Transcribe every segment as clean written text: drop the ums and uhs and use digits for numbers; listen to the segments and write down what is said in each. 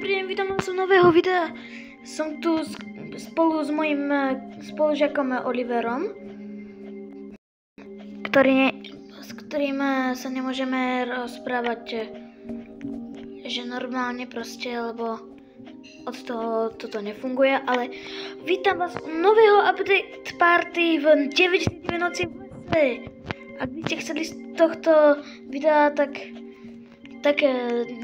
Dobrý deň, vítam vás u nového videa. Som tu spolu s mojím spolužiakom Oliverom, s ktorým sa nemôžeme rozprávať, že normálne proste, lebo od toho toto nefunguje, ale vítam vás u nového update party v 9 noci v lese. Ak by ste chceli z tohto videa, tak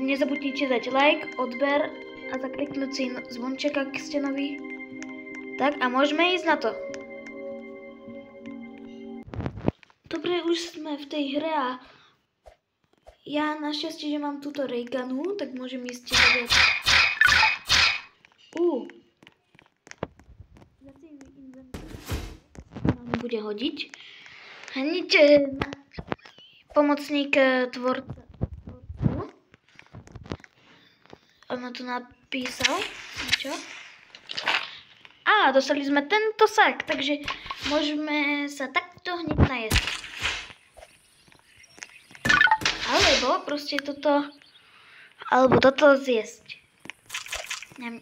nezabudnite dať like, odber a zakliknúť si zvonček, ak ste noví. Tak a môžeme ísť na to. Dobre, už sme v tej hre a ja našťastie, že mám túto raygunu, tak môžem ísť viac. Nám bude hodiť. Hneď pomocník tvorca. On ma tu napísal niečo. Dostali sme tento sak, takže môžeme sa takto hneď najesť. Alebo proste toto, alebo toto zjesť. Ňam.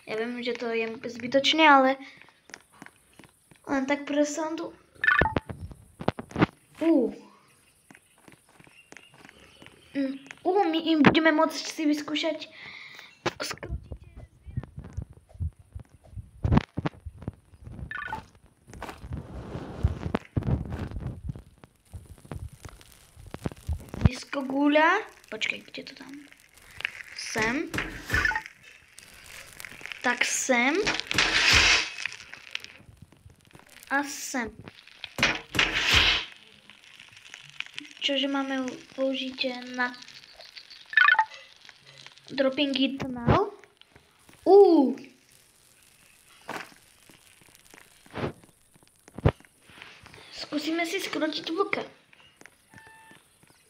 Ja viem, že to je zbytočné, ale len tak pre srandu. My im budeme môcť si vyskúšať disko guľa. Počkej, kde to tam? Sem. Tak sem. A sem. Čože máme použiť na dropping it now. Skúsime si skrotiť vlka.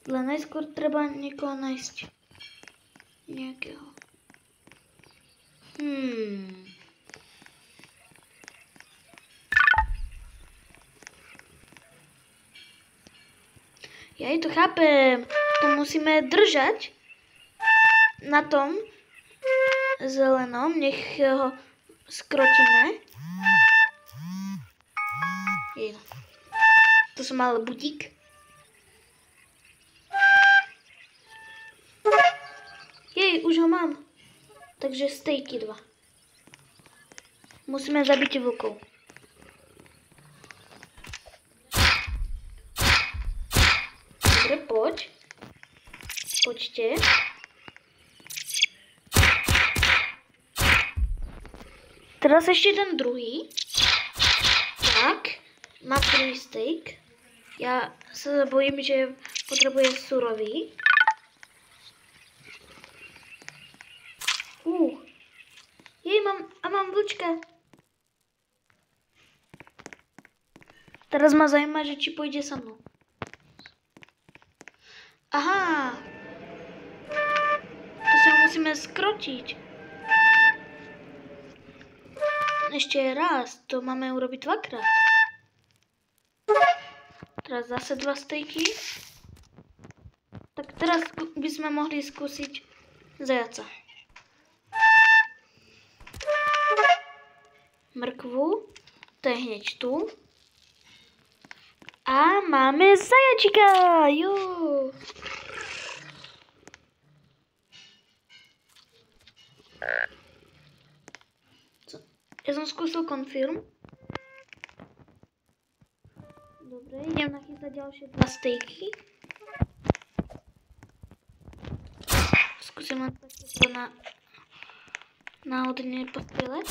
Ale najskôr treba niekoho nájsť. Nejakého. Ja to chápem. To musíme držať na tom zelenom. Nech ho skrotíme. To som mal budík. Už ho mám. Takže stejky 2. Musíme zabiť vlkov. Dobre, poď. Poďte. Teraz ešte ten druhý. Tak. Má prvý steak. Ja sa bojím, že potrebuje surový. Mám vlčka. Teraz ma zaujíma, že či pôjde so mnou. Aha. To sa musíme skrotiť. Ešte raz. To máme urobiť 2-krát. Teraz zase 2 stejky. Tak teraz by sme mohli skúsiť zajaca. Mrkvu, to je hneď tu. A máme zajačika, Ja som skúsil confirm. Dobre, idem nachystať ďalšie 2 stejky. Skúsim len to náhodne postrieľať.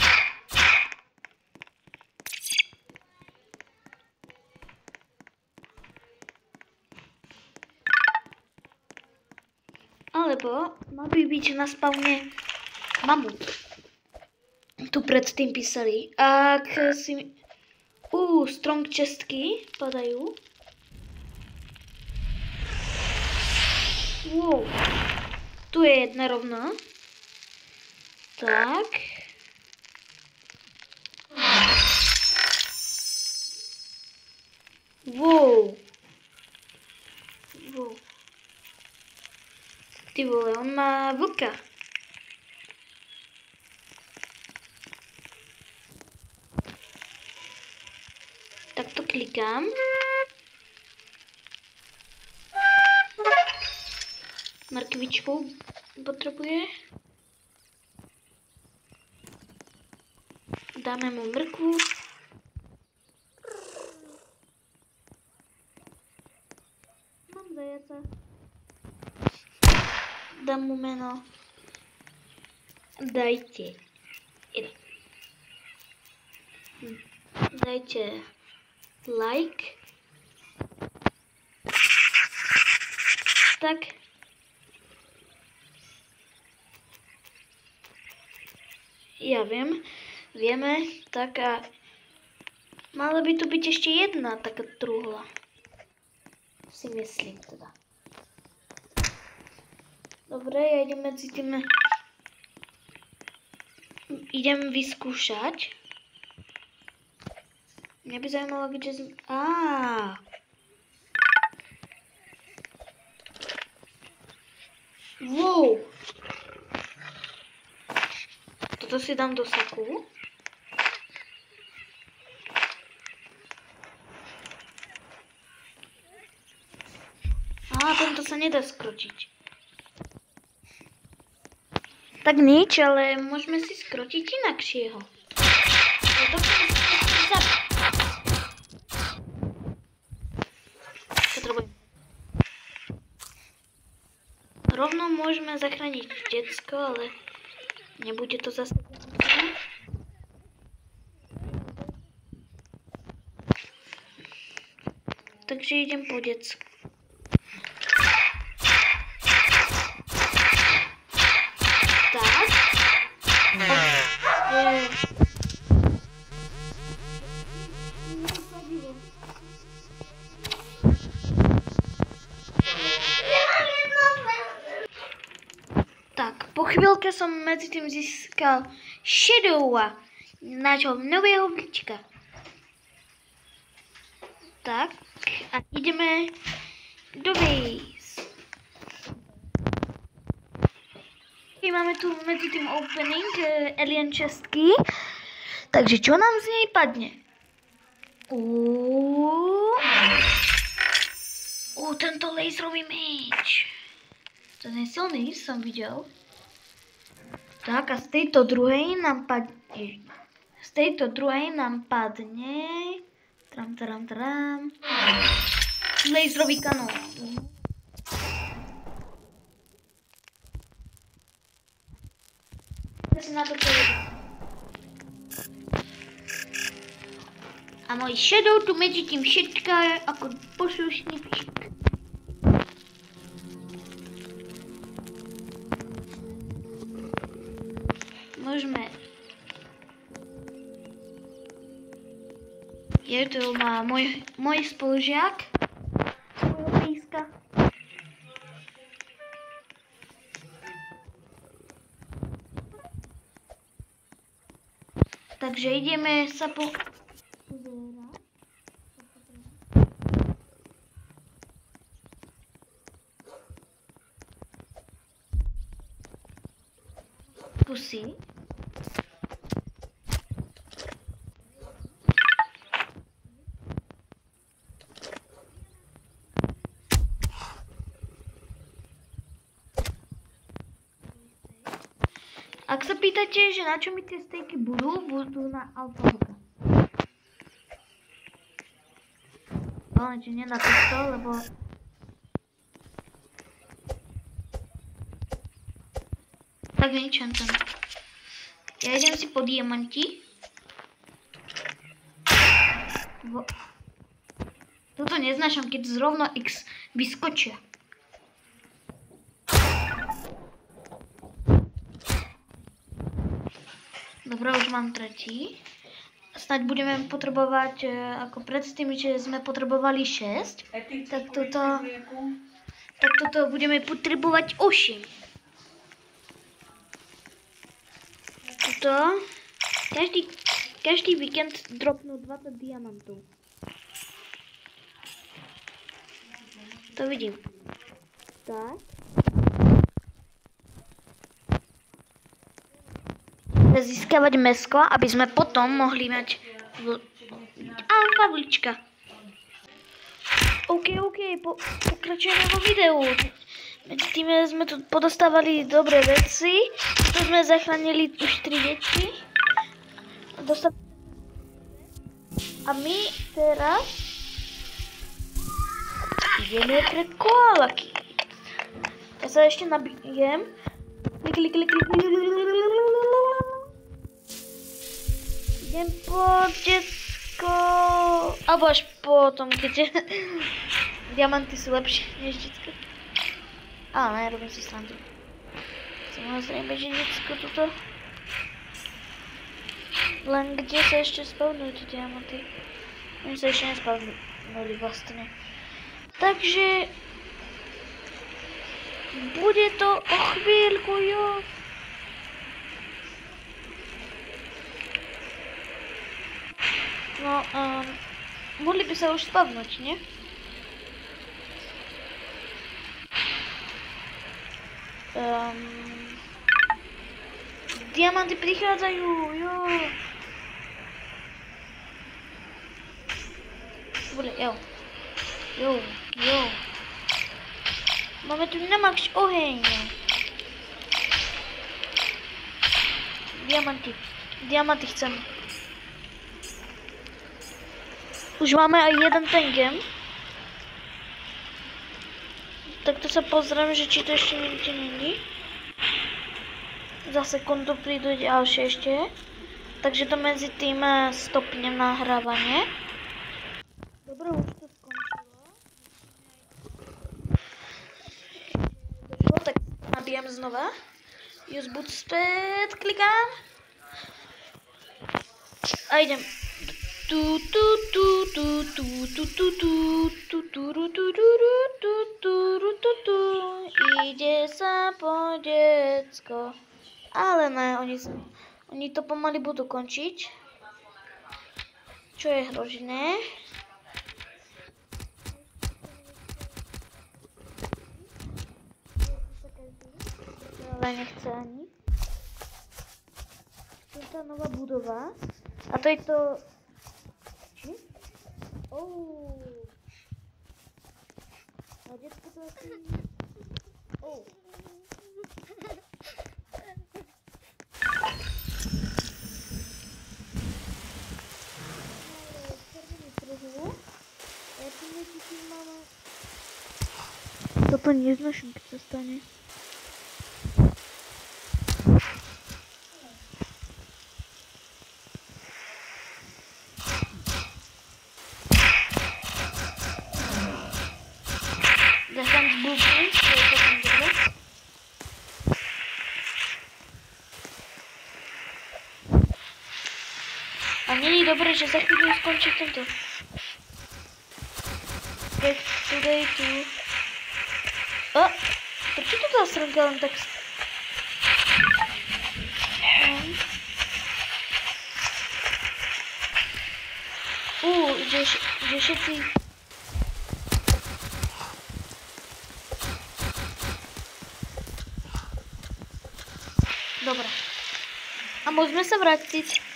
Alebo mal by byť na spawne mamut. Tu predtým písali. Ak si... strong chestky padajú. Tu je jedna rovná. Tak. Ty vole, on má vlka. Tak to klikám. Mrkvičku potřebuje. Dáme mu mrkvu. Mám zajaca. Dám mu jméno. Dajte like. Tak. Já vím, vieme, tak a mala by tu být ještě jedna taká truhla. Si myslím teda. Dobre, já jdem mezi tím. Idem vyskúšať. Mňa by zajímalo, kde sme... Wow! Toto si dám do saku. Tento sa nedá skročiť. Tak nič, ale môžeme si skročiť inakšieho. Rovno môžeme zachrániť decko, ale nebude to zase. Takže idem po decku. Tak. Tak, po chvíľke som medzi tým získal Shadowa, nášho nového vlčka. Tak, a ideme do base. Máme tu medzi tým opening alien chestky, takže čo nám z nej padne? Tento laserový meč. Ten je silný, som videl. Tak a z tejto druhej nám padne. Laserový kanón. Na to a môj Shadow tu medzi tým šetká ako poslušníček. Môžeme. Tu má môj spolužiak. Svojho píska. Takže ideme sa pusy. Ak sa pýtate, že na čo mi tie stejky budú na alfabeta. Ale že nie na to, lebo tak niečo tam. Ja idem si po diamanti. Toto neznášam, keď zrovna X vyskočia. Dobre, už mám tretí. Snaď budeme potrebovať, ako predtým, že sme potrebovali 6, tak toto budeme potrebovať 8. Toto, každý víkend dropnú 20 diamantov. To vidím. Tak. získavať mäsko, aby sme potom mohli mať favulička. OK, pokračujeme vo videu. Medzi tým sme tu podostávali dobré veci. Tu sme zachránili už 3 deti. A my teraz ideme pre koalaky. Ja sa ešte nabijem. Idem po decko. Alebo až potom, keď diamanty sú lepšie než decko. Ale robím si srandu. Samozrejme, že decko tuto. Len kde sa ešte spavnujú tie diamanty? Oni sa ešte nespavnuli vlastne. Takže bude to o chvíľku, jo. No, mohli by sa už spavnúť, nie? Diamanty prichádzajú, jo. Dobre, jo. Máme tu na max oheň. Diamanty chcem. Už máme aj jeden tengem. Tak to sa pozriem, že či to ešte niekde není. Za sekundu prídu ďalšie ešte. Takže to medzi tým stopnem nahrávanie. Dobre, už to skončilo. Tak nabijem znova. Use boot späť, klikám. A idem. Ide sa po decko. Ale ne, oni to pomaly budú končiť. Čo je hrozné. Ale nechce ani. To je tá nová budova. A to je to... Či? A detko to asi... Toto neznášam, keď sa stane. Zachrám z blueprint, to je potom dobre. A není dobré, že za chvíľu skončí tento. Back today tu. Prečo to tá stránka len tak... Ide všetci... Dobre. A môžeme sa vrátiť.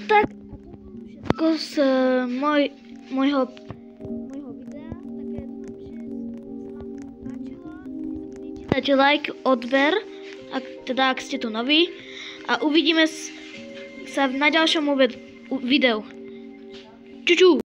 Tak, a to všetko z môjho videa. Dajte like, odber, ak ste tu noví. A uvidíme sa na ďalšom videu. Čuču!